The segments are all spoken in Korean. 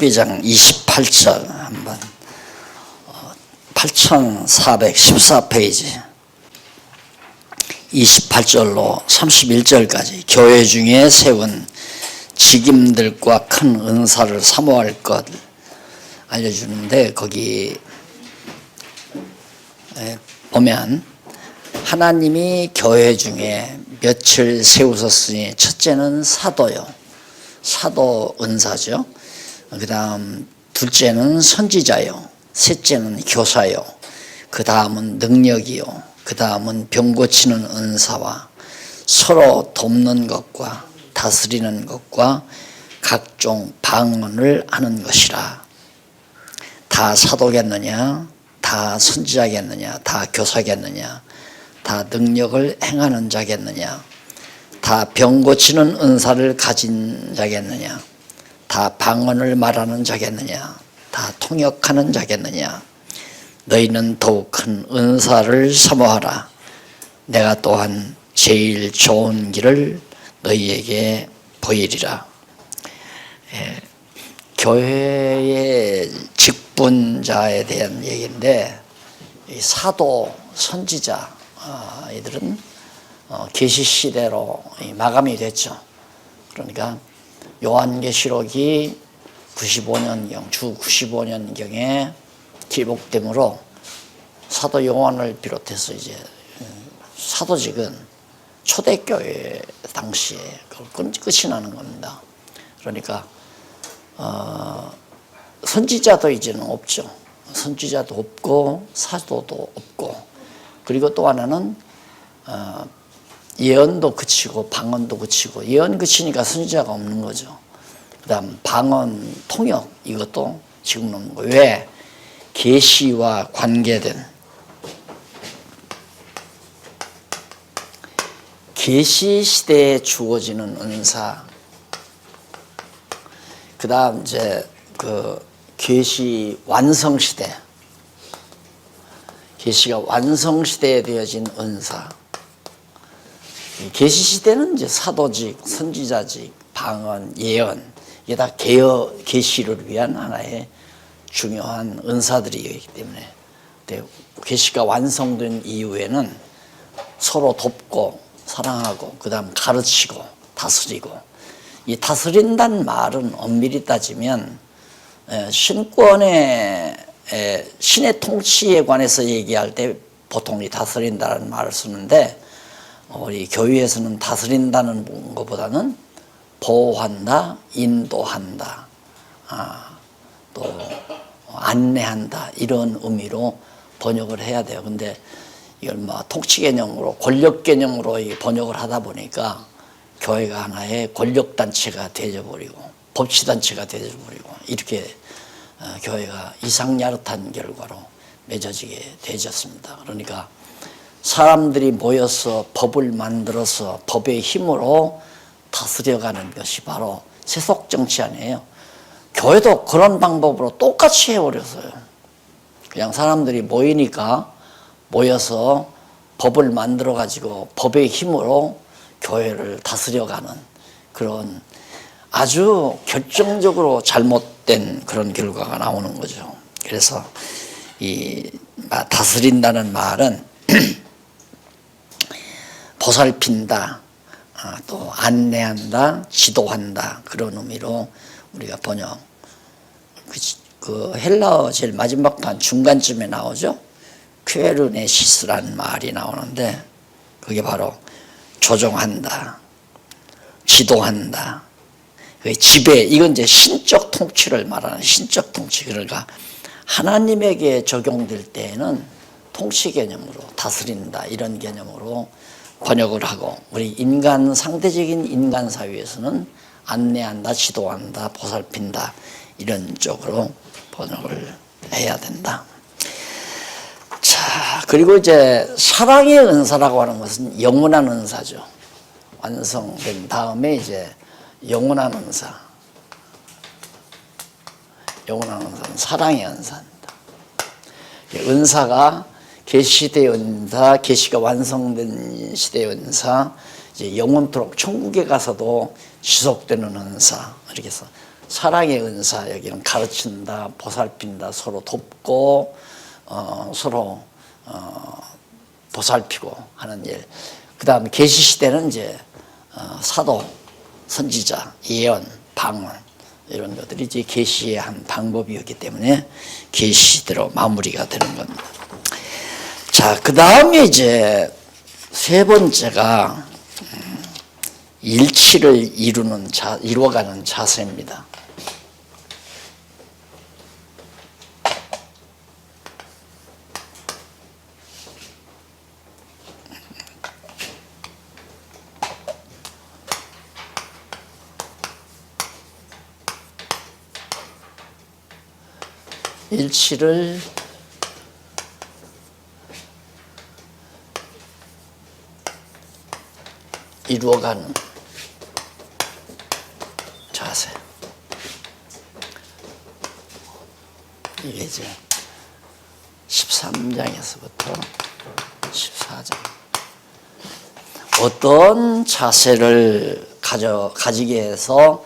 12장 28절 한번 8414페이지 28절로 31절까지 교회 중에 세운 직임들과 큰 은사를 사모할 것 알려주는데, 거기 보면 하나님이 교회 중에 몇을 세우셨으니 첫째는 사도요, 사도 은사죠. 그 다음 둘째는 선지자요, 셋째는 교사요, 그 다음은 능력이요, 그 다음은 병 고치는 은사와 서로 돕는 것과 다스리는 것과 각종 방언을 하는 것이라. 다 사도겠느냐, 다 선지자겠느냐, 다 교사겠느냐, 다 능력을 행하는 자겠느냐, 다 병 고치는 은사를 가진 자겠느냐, 다 방언을 말하는 자겠느냐, 다 통역하는 자겠느냐. 너희는 더욱 큰 은사를 사모하라. 내가 또한 제일 좋은 길을 너희에게 보이리라. 교회의 직분자에 대한 얘기인데, 이 사도, 선지자 이들은 계시 시대로 마감이 됐죠. 그러니까 요한계시록이 95년경, 주 95년경에 기록되므로 사도 요한을 비롯해서 이제 사도직은 초대교회 당시에 끝이 나는 겁니다. 그러니까 선지자도 이제는 없죠. 선지자도 없고 사도도 없고, 그리고 또 하나는 예언도 그치고 방언도 그치고, 예언 그치니까 선지자가 없는 거죠. 그 다음 방언, 통역 이것도 지금 없는 거예요. 왜? 계시와 관계된 계시 시대에 주어지는 은사, 그 다음 이제 그 계시 완성 시대, 계시가 완성 시대에 되어진 은사. 계시 시대는 이제 사도직, 선지자직, 방언, 예언, 이게 다 계시를 위한 하나의 중요한 은사들이기 때문에, 계시가 완성된 이후에는 서로 돕고 사랑하고, 그 다음 가르치고 다스리고. 이 다스린다는 말은 엄밀히 따지면 신권의 신의 통치에 관해서 얘기할 때 보통 이 다스린다는 말을 쓰는데, 우리 교회에서는 다스린다는 것보다는 보호한다, 인도한다, 또 안내한다, 이런 의미로 번역을 해야 돼요. 근데 이걸 통치 개념으로, 권력 개념으로 번역을 하다 보니까 교회가 하나의 권력 단체가 되어버리고 법치 단체가 되어버리고, 이렇게 교회가 이상야릇한 결과로 맺어지게 되었습니다. 그러니까 사람들이 모여서 법을 만들어서 법의 힘으로 다스려가는 것이 바로 세속 정치 아니에요. 교회도 그런 방법으로 똑같이 해버렸어요. 그냥 사람들이 모여서 법을 만들어 가지고 법의 힘으로 교회를 다스려가는 그런 아주 결정적으로 잘못된 그런 결과가 나오는 거죠. 그래서 이 다스린다는 말은 보살핀다, 또 안내한다, 지도한다, 그런 의미로 우리가 번역. 그 헬라어 제일 마지막 판 중간쯤에 나오죠. 퀘르네시스라는 말이 나오는데, 그게 바로 조종한다, 지도한다, 지배. 이건 이제 신적 통치를 말하는 신적 통치. 그러니까 하나님에게 적용될 때에는 통치 개념으로 다스린다, 이런 개념으로 번역을 하고, 우리 인간, 상대적인 인간 사회에서는 안내한다, 지도한다, 보살핀다, 이런 쪽으로 번역을 해야 된다. 자, 그리고 이제 사랑의 은사라고 하는 것은 영원한 은사죠. 완성된 다음에 이제 영원한 은사. 영원한 은사는 사랑의 은사입니다. 은사가 계시시대의 은사, 계시가 완성된 시대의 은사, 이제 영원토록 천국에 가서도 지속되는 은사, 이렇게 해서 사랑의 은사, 여기는 가르친다, 보살핀다, 서로 돕고 서로 보살피고 하는 일. 그 다음 계시 시대는 이제 사도, 선지자, 예언, 방언 이런 것들이 이제 계시의 한 방법이었기 때문에 계시 시대로 마무리가 되는 겁니다. 자, 그 다음에 이제 세 번째가 일치를 이루어가는 자세입니다. 일치를 이루어가는 자세. 이게 이제 13장에서부터 14장. 어떤 자세를 가지게 해서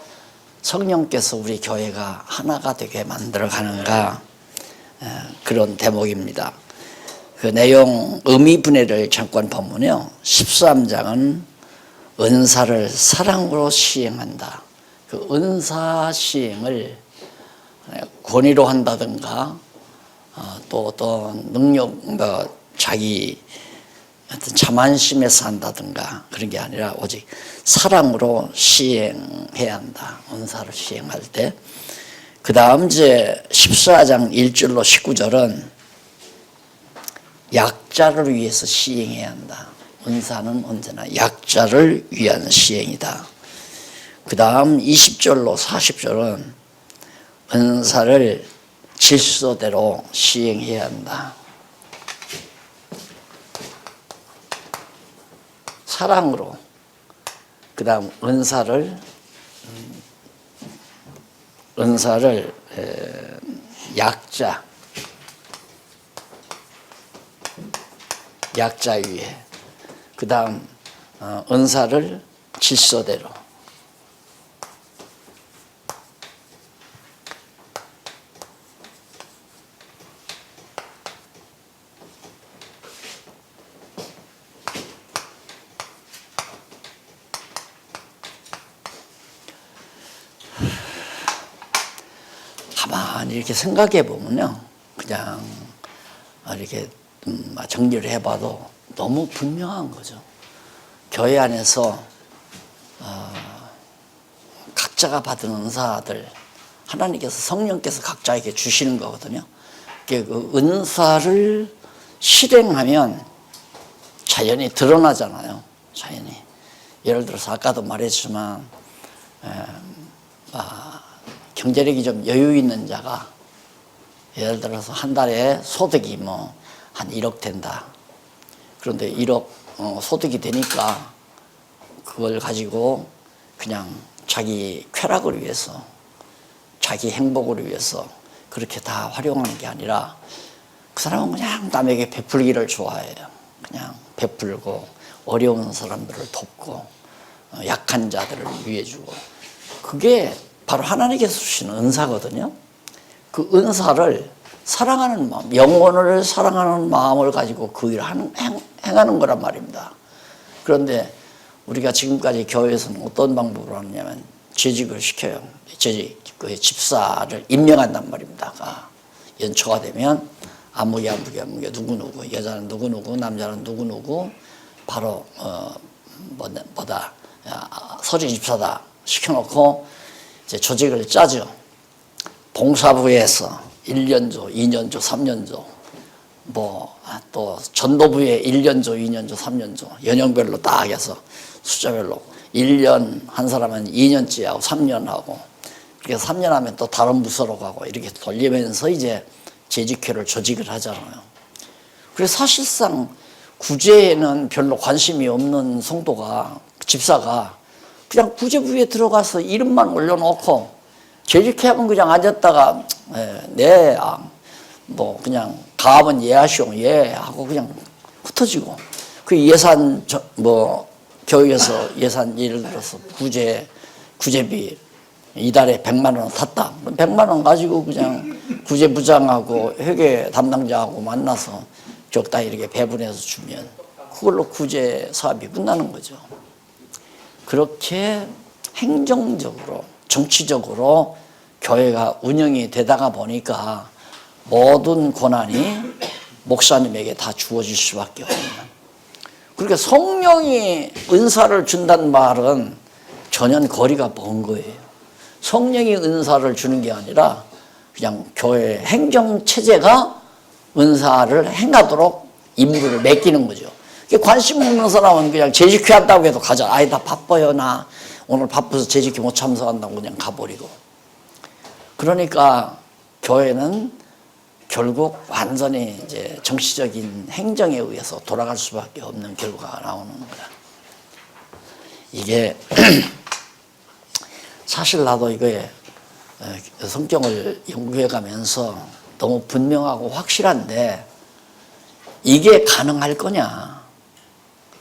성령께서 우리 교회가 하나가 되게 만들어 가는가, 그런 대목입니다. 그 내용 의미 분해를 잠깐 보면요, 13장은 은사를 사랑으로 시행한다. 그 은사 시행을 권위로 한다든가 또 어떤 능력, 자기 어떤 자만심에서 한다든가 그런 게 아니라 오직 사랑으로 시행해야 한다. 은사를 시행할 때. 그 다음 이제 14장 1절로 19절은 약자를 위해서 시행해야 한다. 은사는 언제나 약자를 위한 시행이다. 그 다음 20절로 40절은 은사를 질서대로 시행해야 한다. 사랑으로. 그 다음 은사를 약자 위에. 그 다음 은사를 질서대로. 가만히 이렇게 생각해 보면요, 그냥 이렇게 정리를 해봐도 너무 분명한 거죠. 교회 안에서 각자가 받은 은사들 하나님께서, 성령께서 각자에게 주시는 거거든요. 그 은사를 실행하면 자연히 드러나잖아요. 자연히. 예를 들어서 아까도 말했지만 경제력이 좀 여유 있는 자가 예를 들어서 한 달에 소득이 한 1억 된다. 그런데 1억 소득이 되니까 그걸 가지고 그냥 자기 쾌락을 위해서, 자기 행복을 위해서 그렇게 다 활용하는 게 아니라 그 사람은 그냥 남에게 베풀기를 좋아해요. 그냥 베풀고 어려운 사람들을 돕고 약한 자들을 위해주고, 그게 바로 하나님께서 주시는 은사거든요. 그 은사를 사랑하는 마음, 영혼을 사랑하는 마음을 가지고 그 일을 행하는 거란 말입니다. 그런데 우리가 지금까지 교회에서는 어떤 방법으로 하느냐면 재직을 시켜요. 그 집사를 임명한단 말입니다. 연초가 되면 아무개 누구누구, 여자는 누구누구, 남자는 누구누구, 바로 서리 집사다 시켜놓고 이제 조직을 짜죠. 봉사부에서 1년조, 2년조, 3년조, 또 전도부에 1년조, 2년조, 3년조, 연령별로 딱 해서 숫자별로 1년 한 사람은 2년째 하고 3년 하고, 그렇게 3년 하면 또 다른 부서로 가고 이렇게 돌리면서 이제 재직회를 조직을 하잖아요. 그래서 사실상 구제에는 별로 관심이 없는 성도가, 집사가 그냥 구제부에 들어가서 이름만 올려놓고 재직회 하면 그냥 앉았다가 그냥 가업은 예하시오 하고 그냥 흩어지고, 그 예산 교회에서 예산 예를 들어서 구제비 이달에 100만 원 탔다. 그럼 100만 원 가지고 그냥 구제부장하고 회계 담당자하고 만나서 적당히 이렇게 배분해서 주면 그걸로 구제 사업이 끝나는 거죠. 그렇게 행정적으로 정치적으로 교회가 운영이 되다가 보니까 모든 권한이 목사님에게 다 주어질 수밖에 없는. 그러니까 성령이 은사를 준다는 말은 전혀 거리가 먼 거예요. 성령이 은사를 주는 게 아니라 그냥 교회 행정체제가 은사를 행하도록 임무를 맡기는 거죠. 관심 없는 사람은 그냥 재직회 한다고 해도 가자. 아이, 나 바빠요. 나 오늘 바빠서 재직회 못 참석한다고 그냥 가버리고. 그러니까 교회는 결국 완전히 이제 정치적인 행정에 의해서 돌아갈 수밖에 없는 결과가 나오는 거야. 이게 사실 나도 이거에 성경을 연구해 가면서 너무 분명하고 확실한데 이게 가능할 거냐?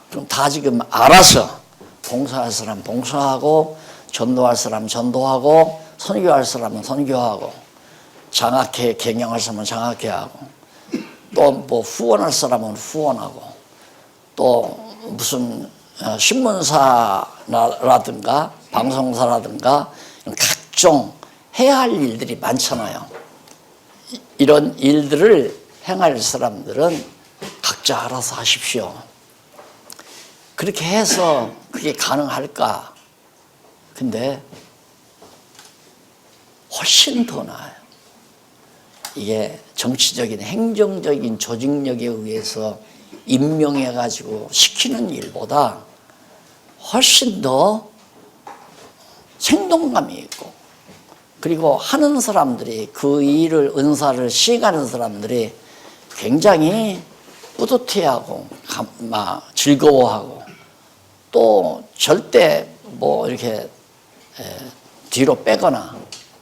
그럼 다 지금 알아서 봉사할 사람 봉사하고 전도할 사람 전도하고 선교할 사람은 선교하고 장학회 경영할 사람은 장학회 하고 또 뭐 후원할 사람은 후원하고 또 무슨 신문사라든가 방송사라든가 각종 해야 할 일들이 많잖아요. 이런 일들을 행할 사람들은 각자 알아서 하십시오. 그렇게 해서 그게 가능할까? 근데 훨씬 더 나아요. 이게 정치적인 행정적인 조직력에 의해서 임명해가지고 시키는 일보다 훨씬 더 생동감이 있고 그리고 하는 사람들이 그 일을 은사를 시행하는 사람들이 굉장히 뿌듯해하고 즐거워하고 또 절대 뭐 이렇게 뒤로 빼거나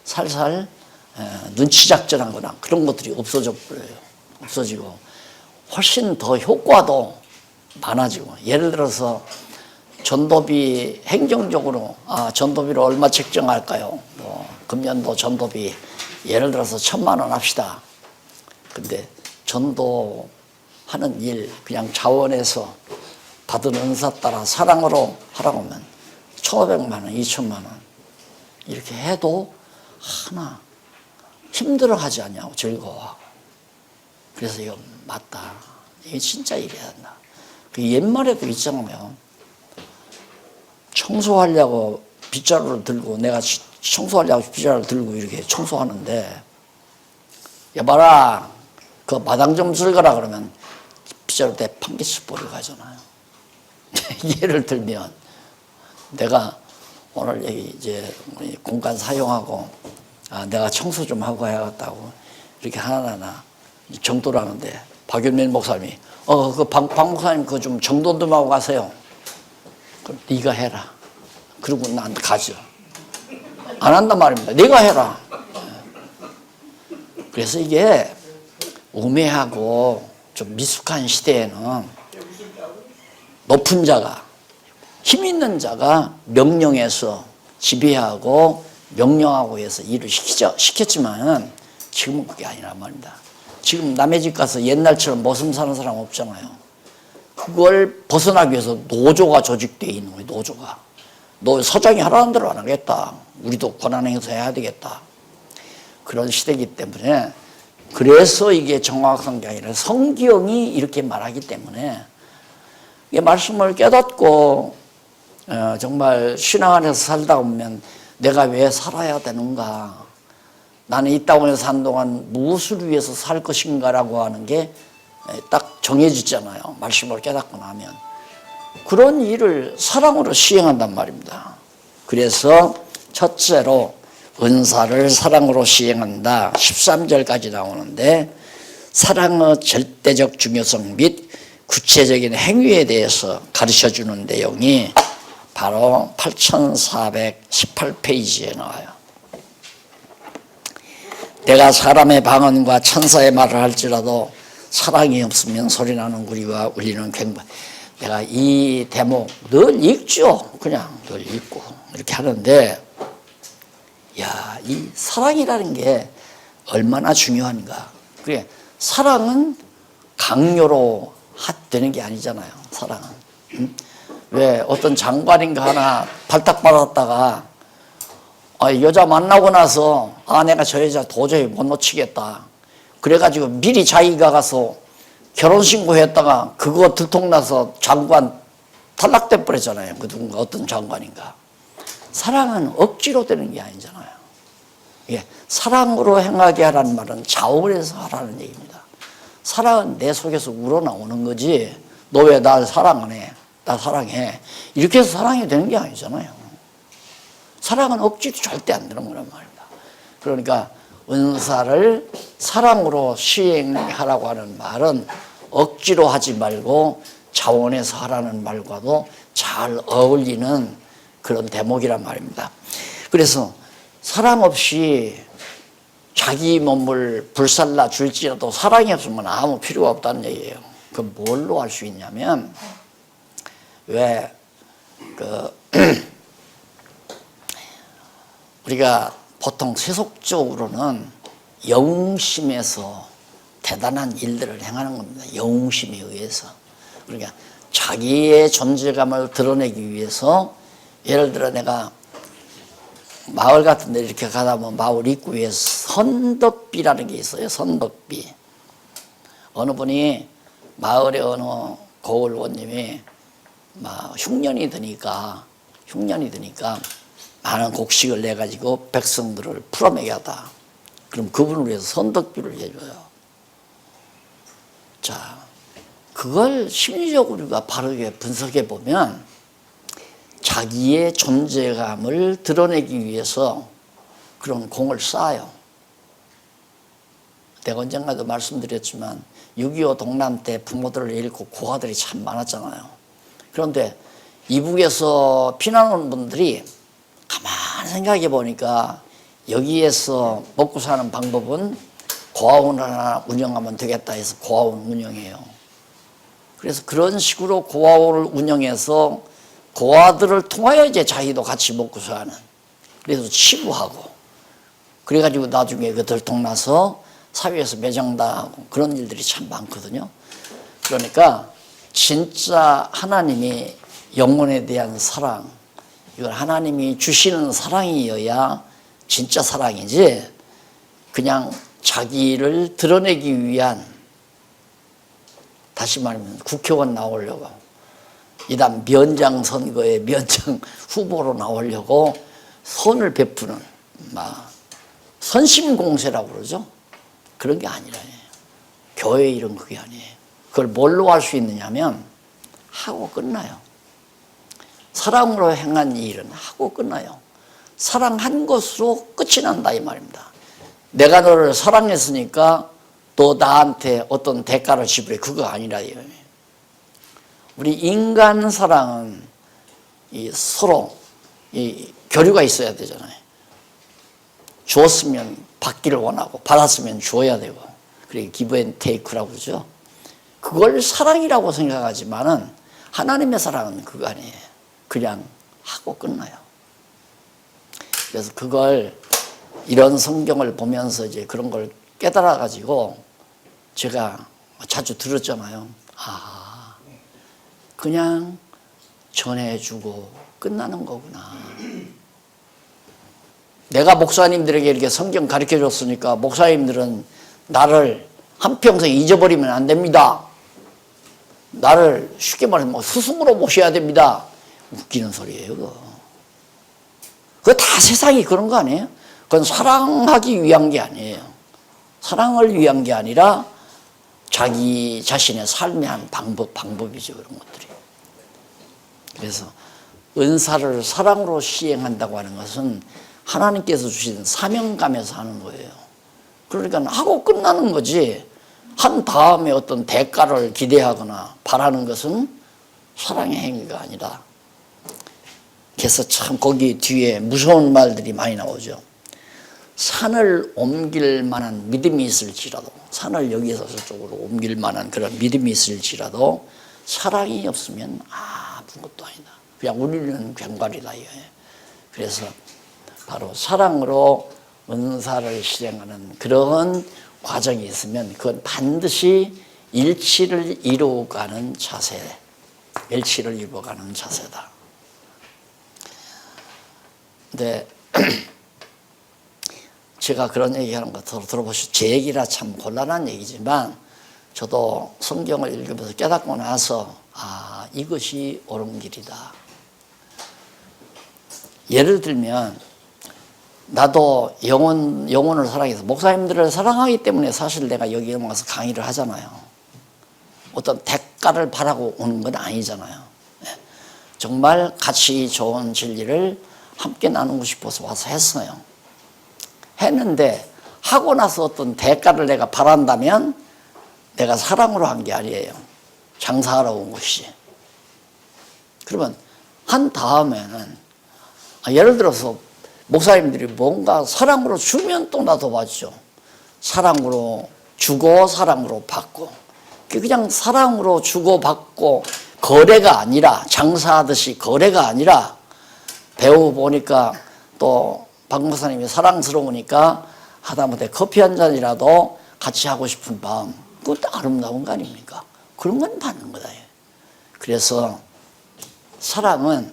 살살 눈치 작전하거나 그런 것들이 없어져 버려요. 없어지고 훨씬 더 효과도 많아지고 예를 들어서 전도비 행정적으로 전도비를 얼마 책정할까요? 뭐 금년도 전도비 예를 들어서 1,000만 원 합시다. 근데 전도하는 일 그냥 자원에서 받은 은사 따라 사랑으로 하라고 하면 1,500만 원, 2,000만 원 이렇게 해도 하나 힘들어하지 않냐고 즐거워하고 그래서 이거 맞다. 이게 진짜 이래야 한다. 그 옛말에도 있잖아요. 청소하려고 빗자루를 들고 내가 청소하려고 빗자루를 들고 이렇게 청소하는데 여봐라 그 마당 좀 쓸거라 그러면 빗자루 대 판기스 버리고 가잖아요. 예를 들면 내가 오늘 여기 이제 공간 사용하고 내가 청소 좀 하고 해야겠다고 이렇게 하나하나 정도를 하는데 박윤민 목사님이 그 박 목사님 그거 좀 정돈 좀 하고 가세요. 그럼 네가 해라. 그리고 난 가죠. 안 한단 말입니다. 네가 해라. 그래서 이게 우매하고 좀 미숙한 시대에는 높은 자가 힘 있는 자가 명령해서 지배하고 명령하고 해서 일을 시켰지만 지금은 그게 아니란 말입니다. 지금 남의 집 가서 옛날처럼 머슴 사는 사람 없잖아요. 그걸 벗어나기 위해서 노조가 조직되어 있는 거예요. 노조가. 너 서장이 하라는 대로 안 하겠다. 우리도 권한 행사해야 되겠다. 그런 시대이기 때문에 그래서 이게 정확한 게 아니라 성경이 이렇게 말하기 때문에 이 말씀을 깨닫고 정말 신앙 안에서 살다 보면 내가 왜 살아야 되는가? 나는 이 땅에 사는 동안 무엇을 위해서 살 것인가라고 하는 게 딱 정해지잖아요. 말씀을 깨닫고 나면. 그런 일을 사랑으로 시행한단 말입니다. 그래서 첫째로 은사를 사랑으로 시행한다. 13절까지 나오는데 사랑의 절대적 중요성 및 구체적인 행위에 대해서 가르쳐주는 내용이 바로 8418페이지에 나와요. 내가 사람의 방언과 천사의 말을 할지라도 사랑이 없으면 소리나는 구리와 울리는 괭과. 내가 이 대목 늘 읽죠. 그냥 늘 읽고 이렇게 하는데 자, 이 사랑이라는 게 얼마나 중요한가. 그래, 사랑은 강요로 되는 게 아니잖아요. 사랑은. 왜 어떤 장관인가 하나 발탁받았다가 여자 만나고 나서 내가 저 여자 도저히 못 놓치겠다. 그래가지고 미리 자기가 가서 결혼신고했다가 그거 들통나서 장관 탈락돼 버렸잖아요. 그 누군가 어떤 장관인가. 사랑은 억지로 되는 게 아니잖아요. 예, 사랑으로 행하게 하라는 말은 자원해서 하라는 얘기입니다. 사랑은 내 속에서 우러나오는 거지. 너 왜 날 사랑 안 해? 나 사랑해. 이렇게 해서 사랑이 되는 게 아니잖아요. 사랑은 억지로 절대 안 되는 거란 말입니다. 그러니까 은사를 사랑으로 시행하라고 하는 말은 억지로 하지 말고 자원해서 하라는 말과도 잘 어울리는 그런 대목이란 말입니다. 그래서 사랑 없이 자기 몸을 불살라 줄지라도 사랑이 없으면 아무 필요가 없다는 얘기예요. 그 뭘로 알 수 있냐면 우리가 보통 세속적으로는 영웅심에서 대단한 일들을 행하는 겁니다. 영웅심에 의해서. 그러니까 자기의 존재감을 드러내기 위해서 예를 들어 내가 마을 같은 데 이렇게 가다 보면 마을 입구에 선덕비라는 게 있어요. 선덕비. 어느 분이 마을에 어느 고을원님이 흉년이 드니까 많은 곡식을 내가지고 백성들을 풀어먹였다. 그럼 그분을 위해서 선덕비를 해줘요. 자, 그걸 심리적으로 우리가 바르게 분석해 보면 자기의 존재감을 드러내기 위해서 그런 공을 쌓아요. 내가 언젠가도 말씀드렸지만 6.25 동란 때 부모들을 잃고 고아들이 참 많았잖아요. 그런데 이북에서 피난 온 분들이 가만히 생각해 보니까 여기에서 먹고 사는 방법은 고아원을 하나 운영하면 되겠다 해서 고아원 운영해요. 그래서 그런 식으로 고아원을 운영해서 고아들을 통하여 이제 자기도 같이 먹고 사는. 그래서 치부하고. 그래가지고 나중에 그 들통나서 사회에서 매장당하고 그런 일들이 참 많거든요. 그러니까 진짜 하나님이 영혼에 대한 사랑, 이걸 하나님이 주시는 사랑이어야 진짜 사랑이지 그냥 자기를 드러내기 위한, 다시 말하면 국회의원 나오려고 이단 면장 선거에 면장 후보로 나오려고 선을 베푸는 선심공세라고 그러죠. 그런 게 아니라요. 교회 이런 그게 아니에요. 그걸 뭘로 할 수 있느냐면 하고 끝나요. 사랑으로 행한 일은 하고 끝나요. 사랑한 것으로 끝이 난다 이 말입니다. 내가 너를 사랑했으니까 또 나한테 어떤 대가를 지불해. 그거 아니라 이거예요. 우리 인간 사랑은 서로 교류가 있어야 되잖아요. 주었으면 받기를 원하고 받았으면 주어야 되고, 그게 기브 앤 테이크라고 그러죠. 그걸 사랑이라고 생각하지만은 하나님의 사랑은 그거 아니에요. 그냥 하고 끝나요. 그래서 그걸 이런 성경을 보면서 이제 그런 걸 깨달아 가지고 제가 자주 들었잖아요. 그냥 전해주고 끝나는 거구나. 내가 목사님들에게 이렇게 성경 가르쳐 줬으니까 목사님들은 나를 한평생 잊어버리면 안 됩니다. 나를 쉽게 말하면 스승으로 모셔야 됩니다. 웃기는 소리예요, 그거. 그거 다 세상이 그런 거 아니에요? 그건 사랑하기 위한 게 아니에요. 사랑을 위한 게 아니라 자기 자신의 삶의 한 방법이죠, 그런 것들이. 그래서 은사를 사랑으로 시행한다고 하는 것은 하나님께서 주신 사명감에서 하는 거예요. 그러니까 하고 끝나는 거지, 한 다음에 어떤 대가를 기대하거나 바라는 것은 사랑의 행위가 아니라. 그래서 참 거기 뒤에 무서운 말들이 많이 나오죠. 산을 옮길 만한 믿음이 있을지라도, 산을 여기에서 저쪽으로 옮길 만한 그런 믿음이 있을지라도 사랑이 없으면 아무것도 아니다. 그냥 우리는 괭과리다 이거예요. 그래서 바로 사랑으로 은사를 실행하는 그런 과정이 있으면 그건 반드시 일치를 이루어가는 자세, 일치를 이루어가는 자세다. 근데 제가 그런 얘기하는 거 들어보시죠. 제 얘기라 참 곤란한 얘기지만 저도 성경을 읽으면서 깨닫고 나서 이것이 옳은 길이다. 예를 들면 나도 영혼을 사랑해서 목사님들을 사랑하기 때문에 사실 내가 여기에 와서 강의를 하잖아요. 어떤 대가를 바라고 오는 건 아니잖아요. 정말 가치 좋은 진리를 함께 나누고 싶어서 와서 했어요. 했는데 하고 나서 어떤 대가를 내가 바란다면 내가 사랑으로 한 게 아니에요. 장사하러 온 것이지. 그러면 한 다음에는 예를 들어서 목사님들이 뭔가 사랑으로 주면 또 나도 받죠. 사랑으로 주고 사랑으로 받고. 그냥 사랑으로 주고 받고 거래가 아니라 장사하듯이 거래가 아니라 배워보니까 또 박 목사님이 사랑스러우니까 하다못해 커피 한 잔이라도 같이 하고 싶은 마음, 그것도 아름다운 거 아닙니까? 그런 건 받는 거다. 그래서 사랑은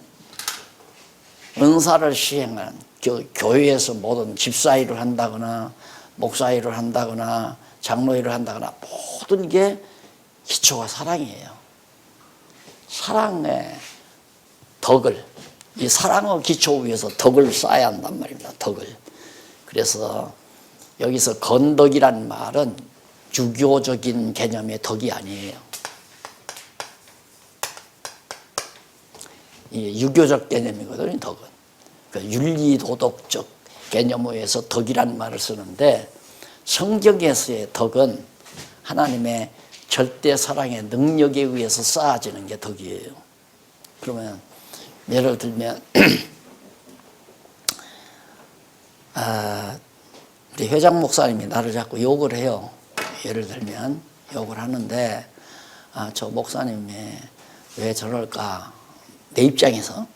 은사를 시행하는 교회에서 모든 집사일을 한다거나 목사일을 한다거나 장로일을 한다거나 모든 게 기초가 사랑이에요. 사랑의 덕을, 이 사랑의 기초 위에서 덕을 쌓아야 한단 말입니다. 덕을. 그래서 여기서 건덕이란 말은 유교적인 개념의 덕이 아니에요. 이 유교적 개념이거든요, 덕은. 그러니까 윤리도덕적 개념에서 덕이란 말을 쓰는데 성경에서의 덕은 하나님의 절대 사랑의 능력에 의해서 쌓아지는 게 덕이에요. 그러면 예를 들면 우리 회장 목사님이 나를 자꾸 욕을 해요. 예를 들면 욕을 하는데 저 목사님이 왜 저럴까? 내 입장에서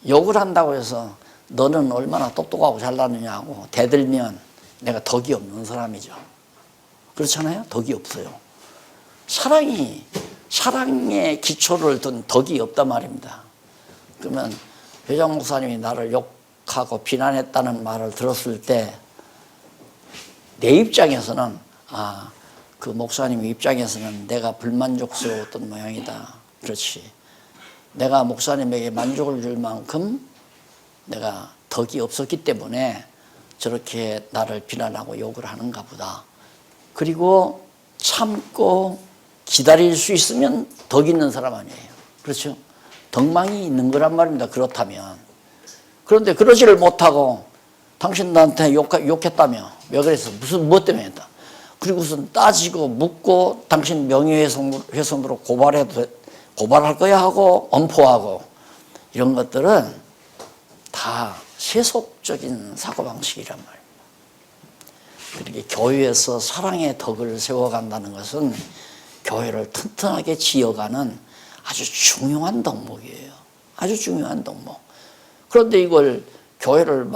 욕을 한다고 해서 너는 얼마나 똑똑하고 잘나느냐고 대들면 내가 덕이 없는 사람이죠. 그렇잖아요? 덕이 없어요. 사랑의 기초를 둔 덕이 없단 말입니다. 그러면 회장 목사님이 나를 욕하고 비난했다는 말을 들었을 때 내 입장에서는 그 목사님 입장에서는 내가 불만족스러웠던 모양이다. 그렇지. 내가 목사님에게 만족을 줄 만큼 내가 덕이 없었기 때문에 저렇게 나를 비난하고 욕을 하는가 보다. 그리고 참고 기다릴 수 있으면 덕 있는 사람 아니에요. 그렇죠? 덕망이 있는 거란 말입니다. 그렇다면. 그런데 그러지를 못하고 당신 나한테 욕했다며. 왜 그래서? 무엇 때문에 했다. 그리고선 따지고 묻고 당신 명예훼손으로 고발할 거야 하고 엄포하고 이런 것들은 다 세속적인 사고방식이란 말이에요. 그렇게 교회에서 사랑의 덕을 세워간다는 것은 교회를 튼튼하게 지어가는 아주 중요한 덕목이에요. 아주 중요한 덕목. 그런데 이걸 교회를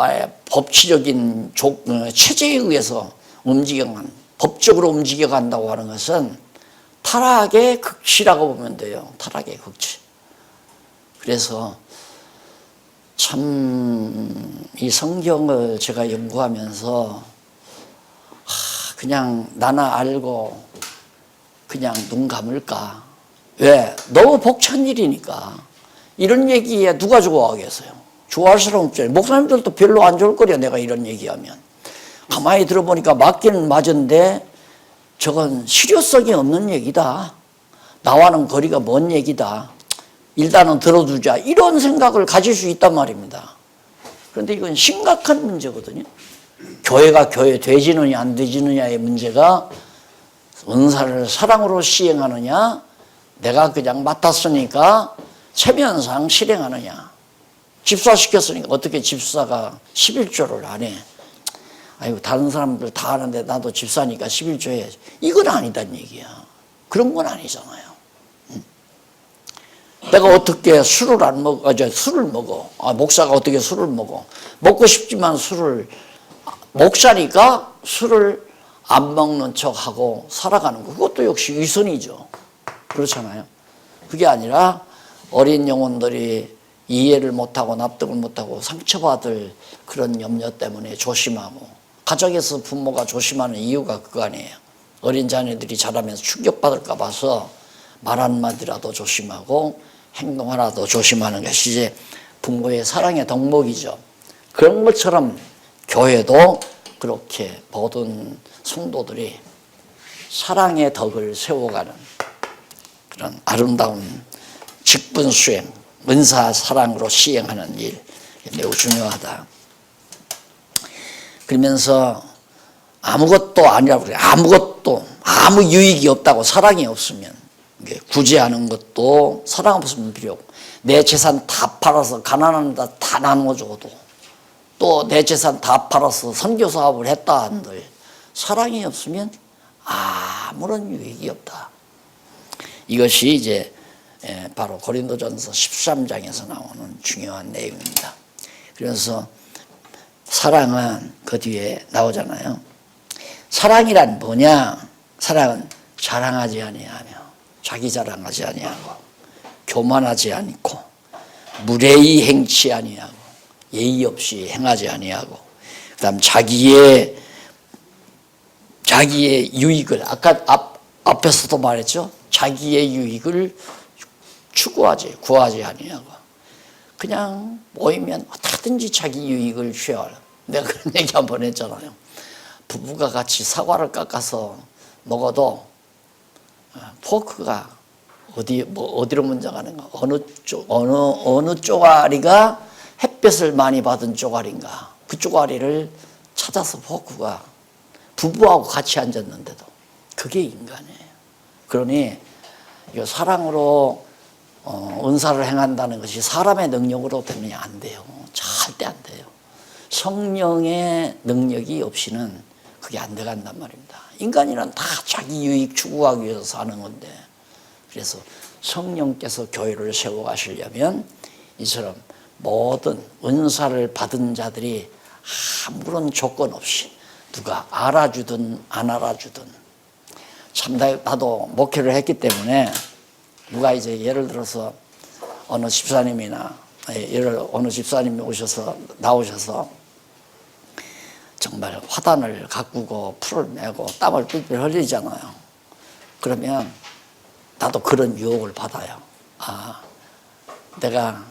법치적인 체제에 의해서 법적으로 움직여간다고 하는 것은 타락의 극치라고 보면 돼요. 타락의 극치. 그래서 참 이 성경을 제가 연구하면서 그냥 나나 알고 그냥 눈 감을까? 왜? 너무 벅찬 일이니까. 이런 얘기에 누가 좋아하겠어요? 좋아할 사람 없잖아요. 목사님들도 별로 안 좋을 거려, 내가 이런 얘기하면. 가만히 들어보니까 맞기는 맞은데 저건 실효성이 없는 얘기다. 나와는 거리가 먼 얘기다. 일단은 들어두자. 이런 생각을 가질 수 있단 말입니다. 그런데 이건 심각한 문제거든요. 교회가 교회 되지느냐 안 되지느냐의 문제가 은사를 사랑으로 시행하느냐, 내가 그냥 맡았으니까 체면상 실행하느냐. 집사 시켰으니까 어떻게 집사가 11조를 안 해. 아이고 다른 사람들 다 하는데 나도 집사니까 11조 해야지. 이건 아니다는 얘기야. 그런 건 아니잖아요. 내가 어떻게 술을 안 먹어? 술을 먹어. 목사가 어떻게 술을 먹어? 먹고 싶지만 목사니까 술을 안 먹는 척하고 살아가는 거. 그것도 역시 위선이죠. 그렇잖아요. 그게 아니라 어린 영혼들이 이해를 못하고 납득을 못하고 상처받을 그런 염려 때문에 조심하고, 가정에서 부모가 조심하는 이유가 그거 아니에요. 어린 자녀들이 자라면서 충격받을까 봐서 말 한마디라도 조심하고 행동 하나도 조심하는 것이 이제 부모의 사랑의 덕목이죠. 그런 것처럼 교회도 그렇게 모든 성도들이 사랑의 덕을 세워가는 그런 아름다운 직분 수행, 은사 사랑으로 시행하는 일, 매우 중요하다. 그러면서 아무것도 아니라고 그래. 아무것도, 아무 유익이 없다고, 사랑이 없으면. 구제하는 것도 사랑 없으면 필요 없고, 내 재산 다 팔아서 가난한 데 다 나눠줘도, 또 내 재산 다 팔아서 선교 사업을 했다 한들 사랑이 없으면 아무런 유익이 없다. 이것이 이제 바로 고린도전서 13장에서 나오는 중요한 내용입니다. 그래서 사랑은 그 뒤에 나오잖아요. 사랑이란 뭐냐? 사랑은 자랑하지 아니하며, 자기 자랑하지 아니하고, 교만하지 않고, 무례히 행치 아니하고, 예의 없이 행하지 아니하고, 그다음 자기의 유익을, 아까 앞에서도 말했죠. 자기의 유익을 구하지 아니하고, 그냥 모이면 어떻게든지 자기 유익을 취하려. 내가 그런 얘기 한번 했잖아요. 부부가 같이 사과를 깎아서 먹어도 포크가 어디로 먼저 가는가? 어느 쪼가리가 햇볕을 많이 받은 쪼가리인가? 그 쪼가리를 찾아서 포크가, 부부하고 같이 앉았는데도 그게 인간이에요. 그러니 이 사랑으로 은사를 행한다는 것이 사람의 능력으로 되면 안 돼요. 절대 안 돼요. 성령의 능력이 없이는 그게 안 돼간단 말입니다. 인간이란 다 자기 유익 추구하기 위해서 사는 건데, 그래서 성령께서 교회를 세워가시려면 이처럼 모든 은사를 받은 자들이 아무런 조건 없이, 누가 알아주든 안 알아주든, 참 나도 목회를 했기 때문에, 누가 이제 예를 들어서 어느 집사님이 나오셔서 정말 화단을 가꾸고 풀을 메고 땀을 뿔뿔 흘리잖아요. 그러면 나도 그런 유혹을 받아요. 내가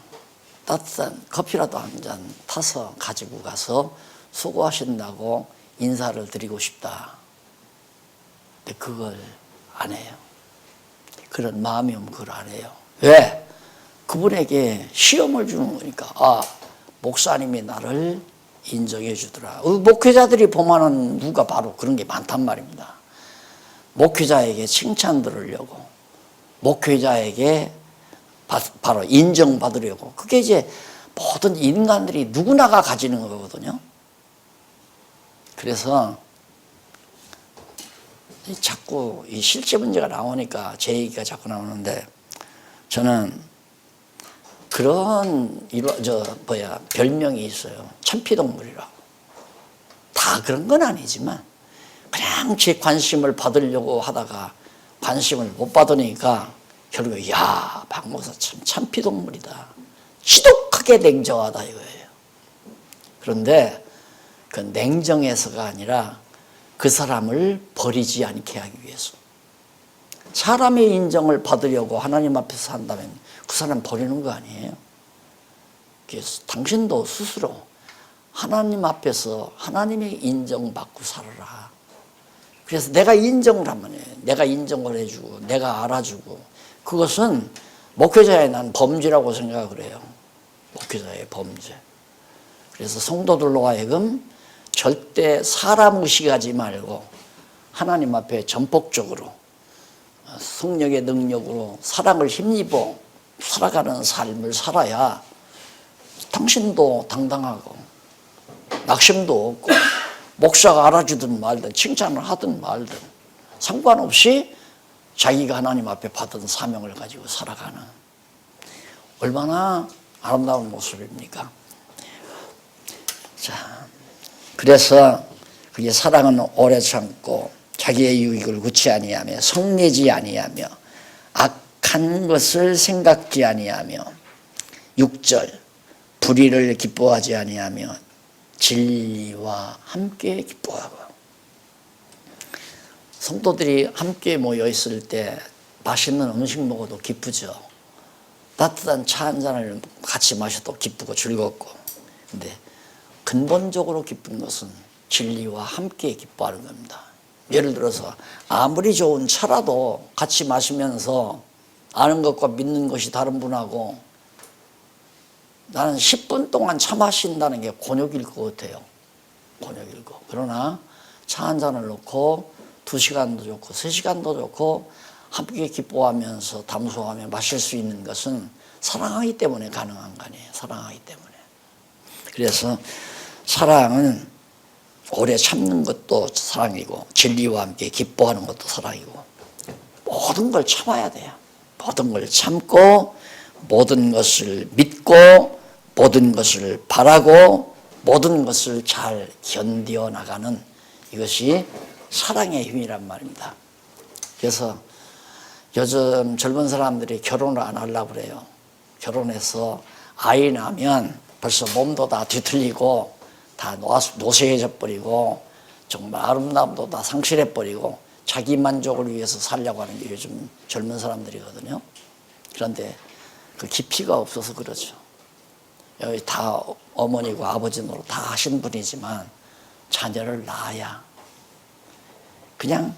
따뜻한 커피라도 한 잔 타서 가지고 가서 수고하신다고 인사를 드리고 싶다. 근데 그걸 안 해요. 그런 마음이 오면 그걸 안 해요. 왜? 그분에게 시험을 주는 거니까. 목사님이 나를 인정해 주더라. 목회자들이 보면은 누가 바로 그런 게 많단 말입니다. 목회자에게 칭찬 들으려고, 목회자에게 바로 인정받으려고. 그게 이제 모든 인간들이 누구나가 가지는 거거든요. 그래서 자꾸 이 실제 문제가 나오니까 제 얘기가 자꾸 나오는데, 저는 그런 별명이 있어요. 천피동물이라고. 다 그런 건 아니지만 그냥 제 관심을 받으려고 하다가 관심을 못 받으니까 결국에 박 목사 참 천피동물이다, 지독하게 냉정하다 이거예요. 그런데 그 냉정해서가 아니라 그 사람을 버리지 않게 하기 위해서, 사람의 인정을 받으려고 하나님 앞에서 한다면 그 사람 버리는 거 아니에요. 그래서 당신도 스스로 하나님 앞에서 하나님의 인정받고 살아라. 그래서 내가 인정을 하면 해요. 내가 인정을 해주고 내가 알아주고, 그것은 목회자의 난 범죄라고 생각을 해요. 목회자의 범죄. 그래서 성도들로 하여금 절대 사람 의식하지 말고 하나님 앞에 전폭적으로 성령의 능력으로 사랑을 힘입어 살아가는 삶을 살아야 당신도 당당하고 낙심도 없고, 목사가 알아주든 말든 칭찬을 하든 말든 상관없이 자기가 하나님 앞에 받은 사명을 가지고 살아가는, 얼마나 아름다운 모습입니까? 자, 그래서 그게 사랑은 오래 참고 자기의 유익을 구치 아니하며 성내지 아니하며 악한 것을 생각지 아니하며 6절 불의를 기뻐하지 아니하며 진리와 함께 기뻐하고. 성도들이 함께 모여 있을 때 맛있는 음식 먹어도 기쁘죠. 따뜻한 차 한 잔을 같이 마셔도 기쁘고 즐겁고. 근데 근본적으로 기쁜 것은 진리와 함께 기뻐하는 겁니다. 예를 들어서 아무리 좋은 차라도 같이 마시면서 아는 것과 믿는 것이 다른 분하고 나는 10분 동안 차 마신다는 게 곤욕일 것 같아요. 곤욕일 거. 그러나 차 한 잔을 놓고 2시간도 좋고 3시간도 좋고 함께 기뻐하면서 담소하며 마실 수 있는 것은 사랑하기 때문에 가능한 거 아니에요. 사랑하기 때문에. 그래서 사랑은 오래 참는 것도 사랑이고 진리와 함께 기뻐하는 것도 사랑이고 모든 걸 참아야 돼요. 모든 걸 참고 모든 것을 믿고 모든 것을 바라고 모든 것을 잘 견디어 나가는 이것이 사랑의 힘이란 말입니다. 그래서 요즘 젊은 사람들이 결혼을 안 하려고 그래요. 결혼해서 아이 낳으면 벌써 몸도 다 뒤틀리고 다 노쇠해져 버리고 정말 아름다움도 다 상실해 버리고 자기 만족을 위해서 살려고 하는 게 요즘 젊은 사람들이거든요. 그런데 그 깊이가 없어서 그렇죠. 여기 다 어머니고 아버지 노릇 다 하신 분이지만 자녀를 낳아야 그냥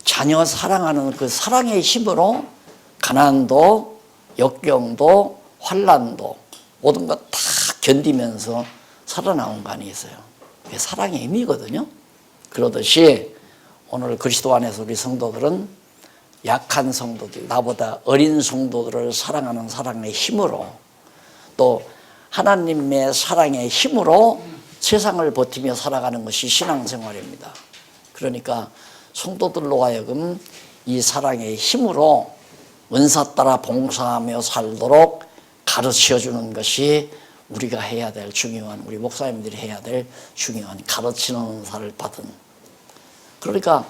자녀 사랑하는 그 사랑의 힘으로 가난도 역경도 환난도 모든 것 다 견디면서 살아나온 거 아니겠어요? 그게 사랑의 힘이거든요. 그러듯이 오늘 그리스도 안에서 우리 성도들은 약한 성도들, 나보다 어린 성도들을 사랑하는 사랑의 힘으로 또 하나님의 사랑의 힘으로 세상을 버티며 살아가는 것이 신앙생활입니다. 그러니까 성도들로 하여금 이 사랑의 힘으로 은사 따라 봉사하며 살도록 가르쳐주는 것이 우리가 해야 될 중요한, 우리 목사님들이 해야 될 중요한 가르치는 은사를 받은. 그러니까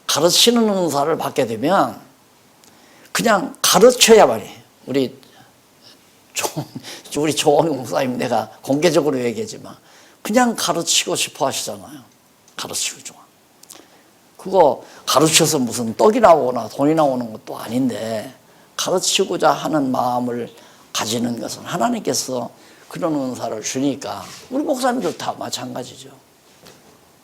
가르치는 은사를 받게 되면 그냥 가르쳐야만 해. 우리 조원희 목사님 내가 공개적으로 얘기하지만 그냥 가르치고 싶어 하시잖아요. 가르치고 좋아. 그거 가르쳐서 무슨 떡이 나오거나 돈이 나오는 것도 아닌데 가르치고자 하는 마음을 가지는 것은 하나님께서 그런 은사를 주니까 우리 목사님들 다 마찬가지죠.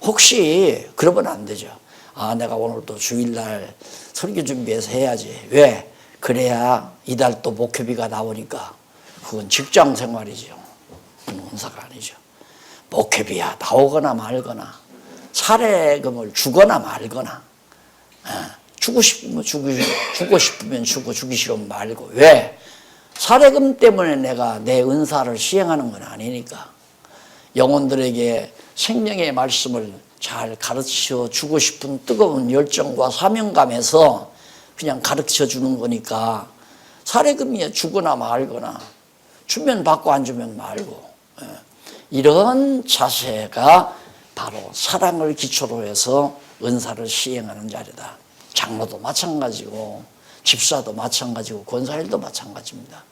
혹시 그러면 안 되죠. 아, 내가 오늘도 주일날 설교 준비해서 해야지. 왜? 그래야 이달 또 목회비가 나오니까. 그건 직장 생활이죠. 그건 은사가 아니죠. 목회비야 나오거나 말거나 사례금을 주거나 말거나 주고 싶으면 주고 싶으면 주고 주기 싫으면 말고. 왜? 사례금 때문에 내가 내 은사를 시행하는 건 아니니까. 영혼들에게 생명의 말씀을 잘 가르쳐 주고 싶은 뜨거운 열정과 사명감에서 그냥 가르쳐 주는 거니까 사례금이야 주거나 말거나 주면 받고 안 주면 말고. 이런 자세가 바로 사랑을 기초로 해서 은사를 시행하는 자리다. 장로도 마찬가지고 집사도 마찬가지고 권사일도 마찬가지입니다.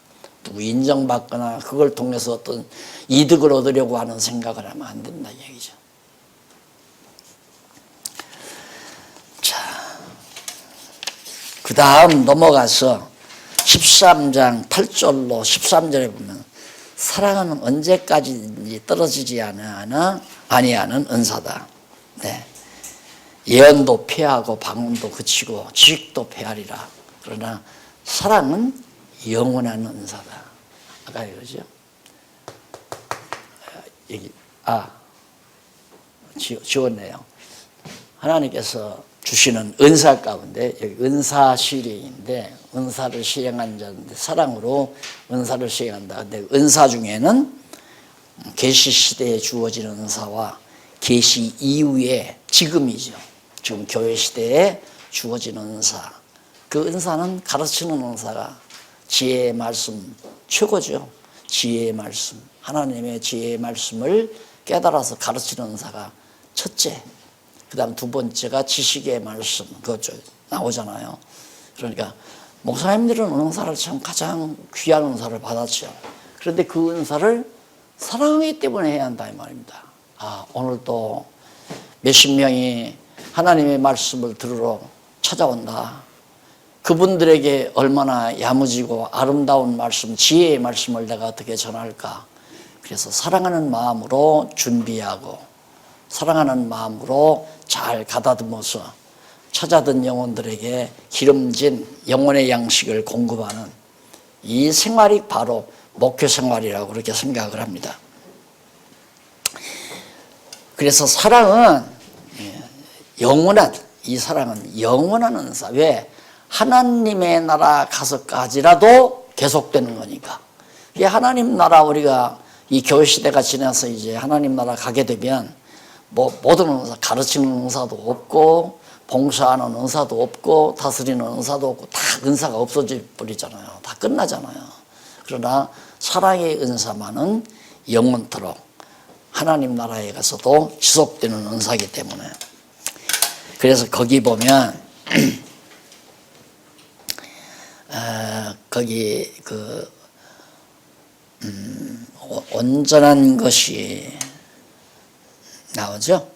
누구 인정받거나 그걸 통해서 어떤 이득을 얻으려고 하는 생각을 하면 안 된다 얘기죠. 자, 그 다음 넘어가서 13장 8절로 13절에 보면 사랑은 언제까지 떨어지지 아니하는 은사다. 네. 예언도 패하고 방언도 그치고 지식도 패하리라. 그러나 사랑은 영원한 은사다. 아까 이거죠. 여기 지웠네요. 하나님께서 주시는 은사 가운데 여기 은사시리인데 은사를 시행한 자인데 사랑으로 은사를 시행한다. 근데 은사 중에는 계시 시대에 주어지는 은사와 계시 이후에 지금이죠. 지금 교회 시대에 주어지는 은사. 그 은사는 가르치는 은사가 지혜의 말씀, 최고죠. 지혜의 말씀, 하나님의 지혜의 말씀을 깨달아서 가르치는 은사가 첫째. 그 다음 두 번째가 지식의 말씀, 그것 나오잖아요. 그러니까 목사님들은 은사를 참 가장 귀한 은사를 받았죠. 그런데 그 은사를 사랑하기 때문에 해야 한다 이 말입니다. 오늘 또 몇십 명이 하나님의 말씀을 들으러 찾아온다. 그분들에게 얼마나 야무지고 아름다운 말씀, 지혜의 말씀을 내가 어떻게 전할까. 그래서 사랑하는 마음으로 준비하고 사랑하는 마음으로 잘 가다듬어서 찾아든 영혼들에게 기름진 영혼의 양식을 공급하는 이 생활이 바로 목회 생활이라고 그렇게 생각을 합니다. 그래서 사랑은 영원한, 이 사랑은 영원한 은사. 왜? 하나님의 나라 가서까지라도 계속되는 거니까. 이 하나님 나라 우리가 이 교회 시대가 지나서 이제 하나님 나라 가게 되면 모든 은사, 가르치는 은사도 없고 봉사하는 은사도 없고 다스리는 은사도 없고 다 은사가 없어져 버리잖아요. 다 끝나잖아요. 그러나 사랑의 은사만은 영원토록 하나님 나라에 가서도 지속되는 은사이기 때문에. 그래서 거기 보면 거기 온전한 것이 나오죠.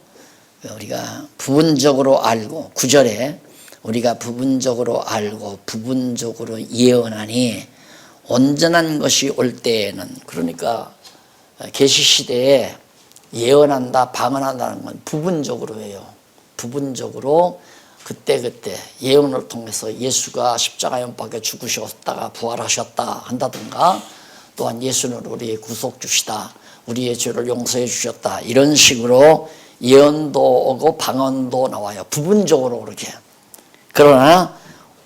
우리가 부분적으로 알고 9절에 우리가 부분적으로 알고 부분적으로 예언하니 온전한 것이 올 때에는, 그러니까 계시시대에 예언한다 방언한다는 건 부분적으로 해요. 부분적으로 그때그때 예언을 통해서 예수가 십자가 연박에 죽으셨다가 부활하셨다 한다든가, 또한 예수는 우리의 구속주시다, 우리의 죄를 용서해 주셨다, 이런 식으로 예언도 오고 방언도 나와요. 부분적으로 그렇게. 그러나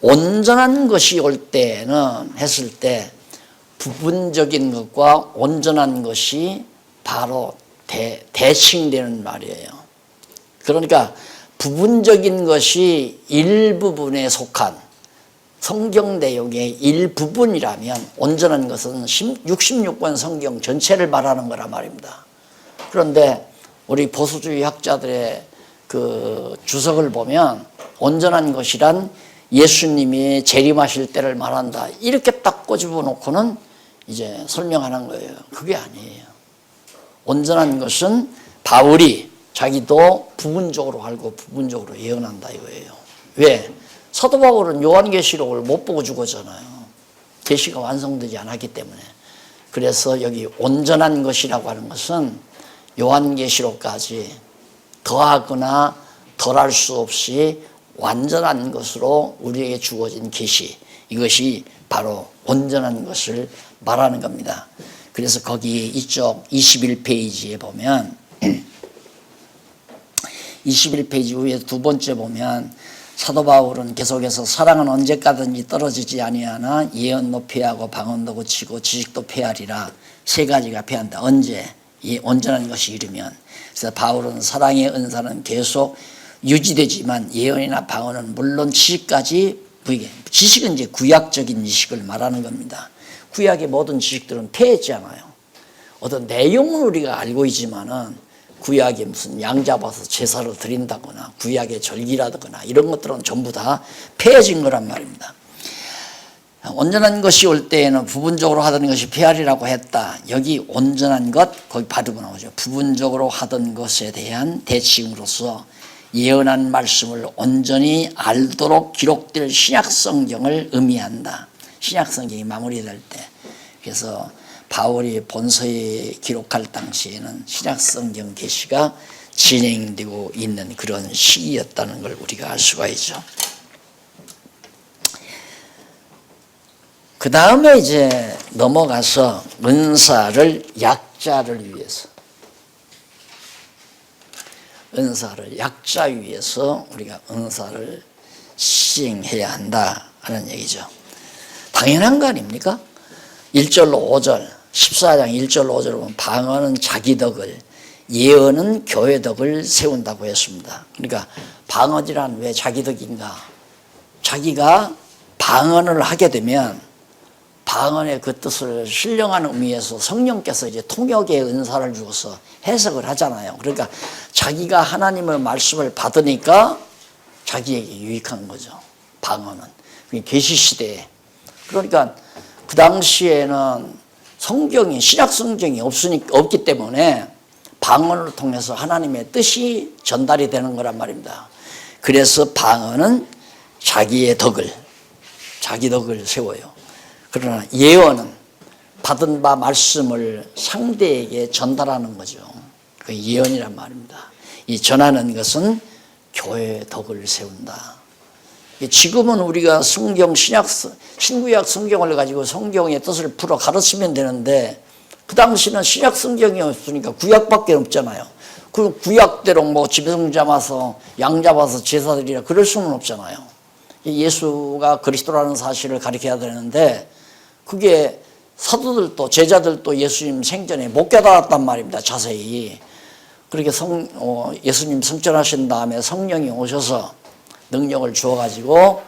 온전한 것이 올 때는 했을 때 부분적인 것과 온전한 것이 바로 대칭되는 말이에요. 그러니까 부분적인 것이 일부분에 속한 성경 내용의 일부분이라면 온전한 것은 66권 성경 전체를 말하는 거란 말입니다. 그런데 우리 보수주의 학자들의 그 주석을 보면 온전한 것이란 예수님이 재림하실 때를 말한다, 이렇게 딱 꼬집어 놓고는 이제 설명하는 거예요. 그게 아니에요. 온전한 것은 바울이 자기도 부분적으로 알고 부분적으로 예언한다 이거예요. 왜? 사도 바울은 요한계시록을 못 보고 죽었잖아요. 계시가 완성되지 않았기 때문에. 그래서 여기 온전한 것이라고 하는 것은 요한계시록까지 더하거나 덜할 수 없이 완전한 것으로 우리에게 주어진 계시, 이것이 바로 온전한 것을 말하는 겁니다. 그래서 거기 이쪽 21페이지에 보면 21페이지 위에 두 번째 보면 사도 바울은 계속해서 사랑은 언제까든지 떨어지지 아니하나 예언도 폐하고 방언도 고치고 지식도 폐하리라. 세 가지가 폐한다. 언제? 이 온전한 것이 이르면. 그래서 바울은 사랑의 은사는 계속 유지되지만 예언이나 방언은 물론 지식까지, 지식은 이제 구약적인 지식을 말하는 겁니다. 구약의 모든 지식들은 폐했잖아요. 어떤 내용은 우리가 알고 있지만은 구약에 무슨 양 잡아서 제사를 드린다거나 구약의 절기라거나 이런 것들은 전부 다 폐해진 거란 말입니다. 온전한 것이 올 때에는 부분적으로 하던 것이 폐하리라고 했다. 여기 온전한 것 거기 바르고 나오죠. 부분적으로 하던 것에 대한 대칭으로서 예언한 말씀을 온전히 알도록 기록될 신약성경을 의미한다. 신약성경이 마무리될 때. 그래서 바울이 본서에 기록할 당시에는 신약성경 계시가 진행되고 있는 그런 시기였다는 걸 우리가 알 수가 있죠. 그 다음에 이제 넘어가서 은사를 약자를 위해서, 은사를 약자 위해서 우리가 은사를 시행해야 한다 하는 얘기죠. 당연한 거 아닙니까? 1절로 5절, 14장 1절로 5절로 보면 방언은 자기 덕을, 예언은 교회 덕을 세운다고 했습니다. 그러니까 방언이란 왜 자기 덕인가? 자기가 방언을 하게 되면 방언의 그 뜻을 신령한 의미에서 성령께서 이제 통역의 은사를 주어서 해석을 하잖아요. 그러니까 자기가 하나님의 말씀을 받으니까 자기에게 유익한 거죠. 방언은. 계시 시대에. 그러니까 그 당시에는 성경이, 신약 성경이 없기 때문에 방언을 통해서 하나님의 뜻이 전달이 되는 거란 말입니다. 그래서 방언은 자기 덕을 세워요. 그러나 예언은 받은 바 말씀을 상대에게 전달하는 거죠. 그 예언이란 말입니다. 이 전하는 것은 교회의 덕을 세운다. 지금은 우리가 성경, 신구약 성경을 가지고 성경의 뜻을 풀어 가르치면 되는데 그 당시는 신약 성경이 없으니까 구약밖에 없잖아요. 그 구약대로 뭐 짐승 잡아서 양 잡아서 제사드리라 그럴 수는 없잖아요. 예수가 그리스도라는 사실을 가르쳐야 되는데 그게 사도들도 제자들도 예수님 생전에 못 깨달았단 말입니다. 자세히. 그렇게 예수님 승천하신 다음에 성령이 오셔서 능력을 주어가지고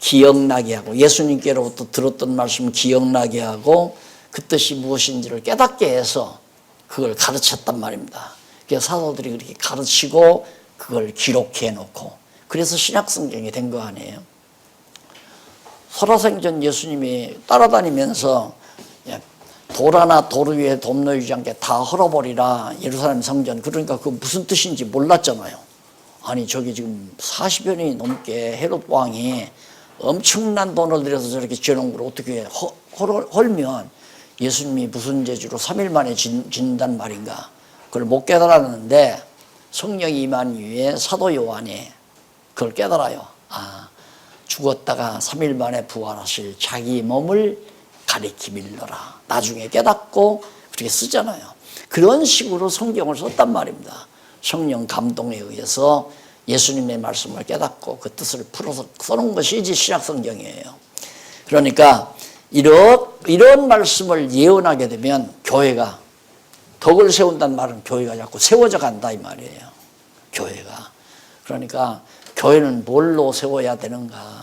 기억나게 하고 예수님께로부터 들었던 말씀 기억나게 하고 그 뜻이 무엇인지를 깨닫게 해서 그걸 가르쳤단 말입니다. 그래서 사도들이 그렇게 가르치고 그걸 기록해 놓고 그래서 신약성경이 된 거 아니에요. 설화생전 예수님이 따라다니면서 돌 하나 돌 위에 돔 놓이지 않게 다 헐어버리라 예루살렘 성전. 그러니까 그 무슨 뜻인지 몰랐잖아요. 아니 저기 지금 40여 년이 넘게 헤롯 왕이 엄청난 돈을 들여서 저렇게 지어놓은 걸 어떻게 헐면 예수님이 무슨 재주로 3일 만에 짓는단 말인가. 그걸 못 깨달았는데 성령이 임한 이후에 사도 요한이 그걸 깨달아요. 죽었다가 3일 만에 부활하실 자기 몸을 가리키밀러라. 나중에 깨닫고 그렇게 쓰잖아요. 그런 식으로 성경을 썼단 말입니다. 성령 감동에 의해서 예수님의 말씀을 깨닫고 그 뜻을 풀어서 써놓은 것이 신약 성경이에요. 그러니까 이런 말씀을 예언하게 되면 교회가 덕을 세운다는 말은 교회가 자꾸 세워져 간다 이 말이에요. 교회가. 그러니까 교회는 뭘로 세워야 되는가?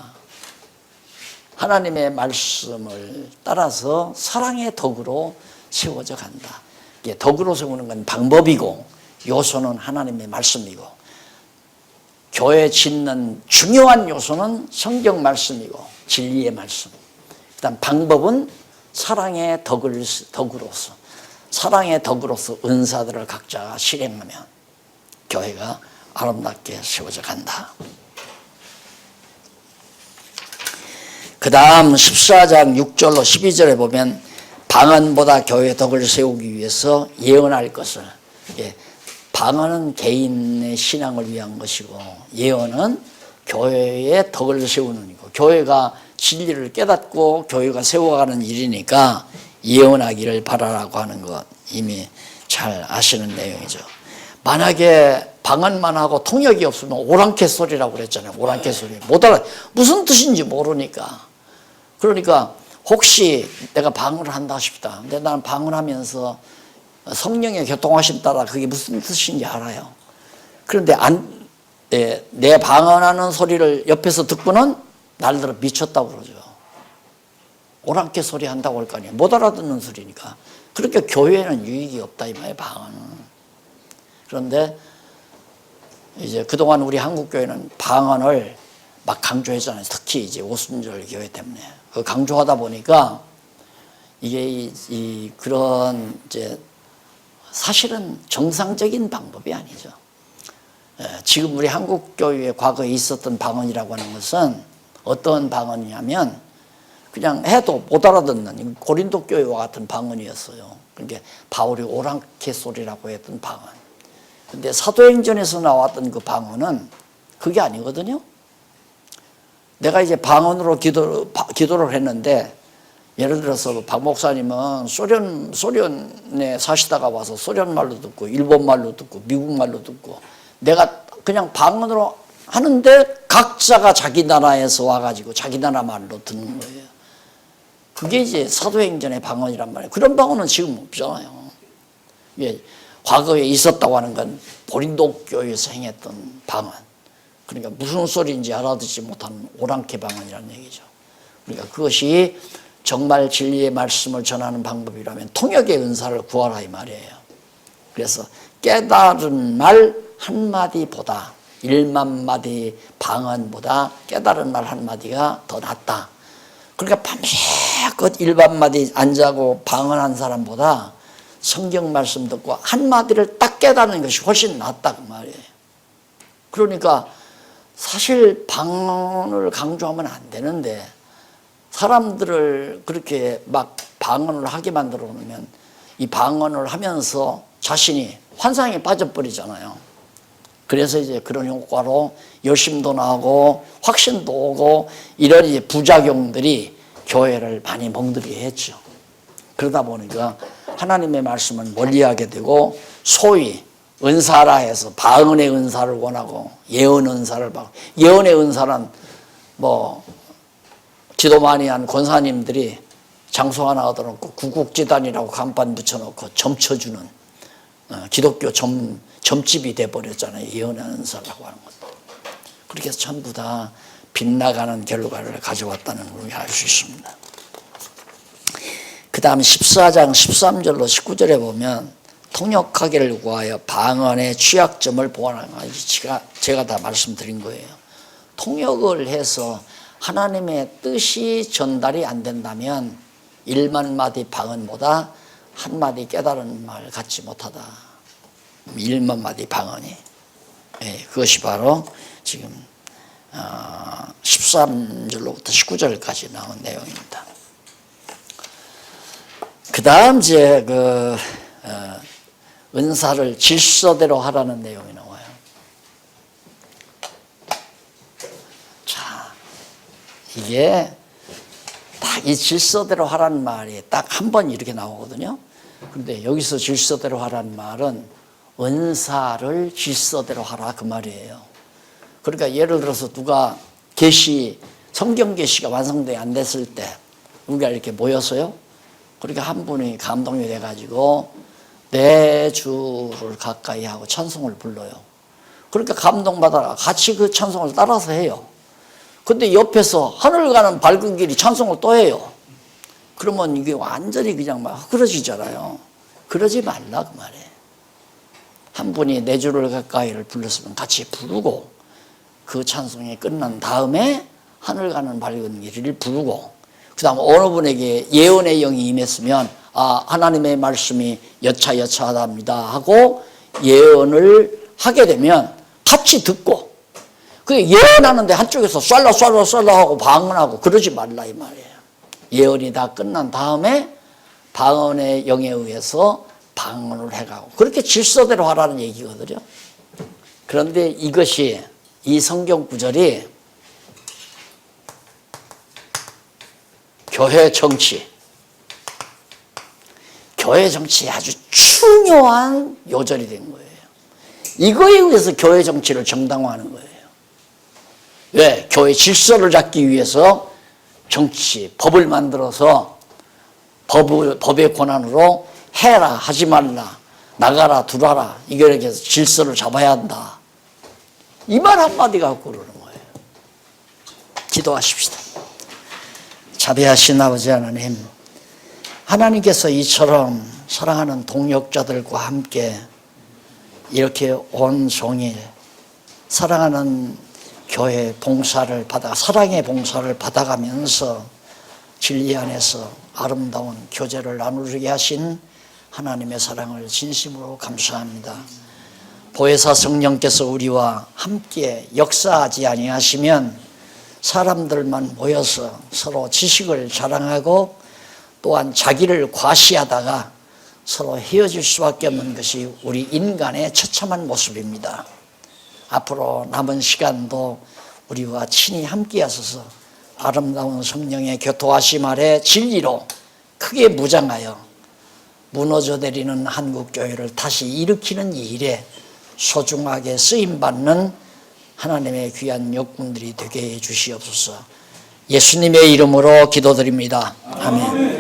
하나님의 말씀을 따라서 사랑의 덕으로 세워져 간다. 이게 덕으로 세우는 건 방법이고 요소는 하나님의 말씀이고 교회 짓는 중요한 요소는 성경 말씀이고 진리의 말씀. 그다음 방법은 사랑의 덕으로서 사랑의 덕으로서 은사들을 각자가 실행하면 교회가 아름답게 세워져 간다. 그 다음 14장 6절로 12절에 보면 방언보다 교회의 덕을 세우기 위해서 예언할 것을, 방언은 개인의 신앙을 위한 것이고 예언은 교회의 덕을 세우는 이고 교회가 진리를 깨닫고 교회가 세워가는 일이니까 예언하기를 바라라고 하는 것 이미 잘 아시는 내용이죠. 만약에 방언만 하고 통역이 없으면 오랑캐 소리라고 그랬잖아요. 오랑캐 소리. 못 알아. 무슨 뜻인지 모르니까. 그러니까 혹시 내가 방언을 한다 싶다. 근데 나는 방언하면서 성령의 교통하심 따라 그게 무슨 뜻인지 알아요. 그런데 내 방언하는 소리를 옆에서 듣고는 날들어 미쳤다고 그러죠. 오랑캐 소리 한다고 할 거 아니에요. 못 알아듣는 소리니까. 그러니까 교회에는 유익이 없다 이 말이에요. 방언은. 그런데 이제 그동안 우리 한국교회는 방언을 막 강조했잖아요. 특히 이제 오순절 교회 때문에. 그 강조하다 보니까 이게 그런 이제 사실은 정상적인 방법이 아니죠. 지금 우리 한국교회에 과거에 있었던 방언이라고 하는 것은 어떤 방언이냐면 그냥 해도 못 알아듣는 고린도 교회와 같은 방언이었어요. 그러니까 바울이 오랑캐 소리라고 했던 방언. 근데 사도행전에서 나왔던 그 방언은 그게 아니거든요. 내가 이제 방언으로 기도를 했는데 예를 들어서 박 목사님은 소련에 사시다가 와서 소련 말로 듣고 일본 말로 듣고 미국 말로 듣고 내가 그냥 방언으로 하는데 각자가 자기 나라에서 와가지고 자기 나라 말로 듣는 거예요. 그게 이제 사도행전의 방언이란 말이에요. 그런 방언은 지금 없잖아요. 과거에 있었다고 하는 건 고린도 교회에서 행했던 방언. 그러니까 무슨 소리인지 알아듣지 못하는 오랑캐 방언이라는 얘기죠. 그러니까 그것이 정말 진리의 말씀을 전하는 방법이라면 통역의 은사를 구하라 이 말이에요. 그래서 깨달은 말 한마디보다 1만 마디 방언보다 깨달은 말 한마디가 더 낫다. 그러니까 밤새껏 1만 마디 안 자고 방언한 사람보다 성경 말씀 듣고 한마디를 딱 깨닫는 것이 훨씬 낫다 그 말이에요. 그러니까 사실 방언을 강조하면 안 되는데 사람들을 그렇게 막 방언을 하게 만들어 놓으면 이 방언을 하면서 자신이 환상에 빠져버리잖아요. 그래서 이제 그런 효과로 열심도 나고 확신도 오고 이런 이제 부작용들이 교회를 많이 멍들게 했죠. 그러다 보니까 하나님의 말씀을 멀리하게 되고 소위 은사라 해서 방언의 은사를 원하고 예언 은사를 받고, 예언의 은사는 뭐 기도 많이 한 권사님들이 장소 하나 얻어놓고 구국지단이라고 간판 붙여놓고 점쳐주는 기독교 점집이 돼버렸잖아요. 예언의 은사라고 하는 것도. 그렇게 해서 전부 다 빗나가는 결과를 가져왔다는 걸 알 수 있습니다. 그 다음 14장 13절로 19절에 보면 통역하기를 구하여 방언의 취약점을 보완하는 거, 제가 다 말씀드린 거예요. 통역을 해서 하나님의 뜻이 전달이 안 된다면 1만 마디 방언보다 한 마디 깨달은 말 갖지 못하다. 1만 마디 방언이. 예, 그것이 바로 지금 13절로부터 19절까지 나온 내용입니다. 그 다음 이제 은사를 질서대로 하라는 내용이 나와요. 자, 이게 딱 이 질서대로 하라는 말이 딱 한 번 이렇게 나오거든요. 그런데 여기서 질서대로 하라는 말은 은사를 질서대로 하라 그 말이에요. 그러니까 예를 들어서 누가 성경 계시가 완성돼 안 됐을 때 우리가 이렇게 모였어요. 그러니까 한 분이 감동이 돼가지고 내 주를 가까이 하고 찬송을 불러요. 그러니까 감동받아 같이 그 찬송을 따라서 해요. 근데 옆에서 하늘 가는 밝은 길이 찬송을 또 해요. 그러면 이게 완전히 그냥 막 흐트러지잖아요. 그러지 말라 그 말이에요. 한 분이 내 주를 가까이를 불렀으면 같이 부르고 그 찬송이 끝난 다음에 하늘 가는 밝은 길을 부르고 그 다음 어느 분에게 예언의 영이 임했으면 하나님의 말씀이 여차여차하답니다 하고 예언을 하게 되면 같이 듣고 그 예언하는데 한쪽에서 쏠라 하고 방언하고 그러지 말라 이 말이에요. 예언이 다 끝난 다음에 방언의 영에 의해서 방언을 해가고 그렇게 질서대로 하라는 얘기거든요. 그런데 이 성경 구절이 교회 정치에 아주 중요한 요절이 된 거예요. 이거에 의해서 교회 정치를 정당화하는 거예요. 왜? 교회 질서를 잡기 위해서 법을 만들어서 법의 권한으로 해라, 하지 말라, 나가라, 두라라 이렇게 해서 질서를 잡아야 한다. 이 말 한마디 갖고 그러는 거예요. 기도하십시다. 자비하신 아버지 하나님, 하나님께서 이처럼 사랑하는 동역자들과 함께 이렇게 온종일 사랑하는 교회 봉사를 사랑의 봉사를 받아가면서 진리 안에서 아름다운 교제를 나누게 하신 하나님의 사랑을 진심으로 감사합니다. 보혜사 성령께서 우리와 함께 역사하지 아니하시면 사람들만 모여서 서로 지식을 자랑하고 또한 자기를 과시하다가 서로 헤어질 수밖에 없는 것이 우리 인간의 처참한 모습입니다. 앞으로 남은 시간도 우리와 친히 함께 하소서 아름다운 성령의 교토하심 아래 진리로 크게 무장하여 무너져 내리는 한국교회를 다시 일으키는 일에 소중하게 쓰임받는 하나님의 귀한 역군들이 되게 해 주시옵소서. 예수님의 이름으로 기도드립니다. 아멘.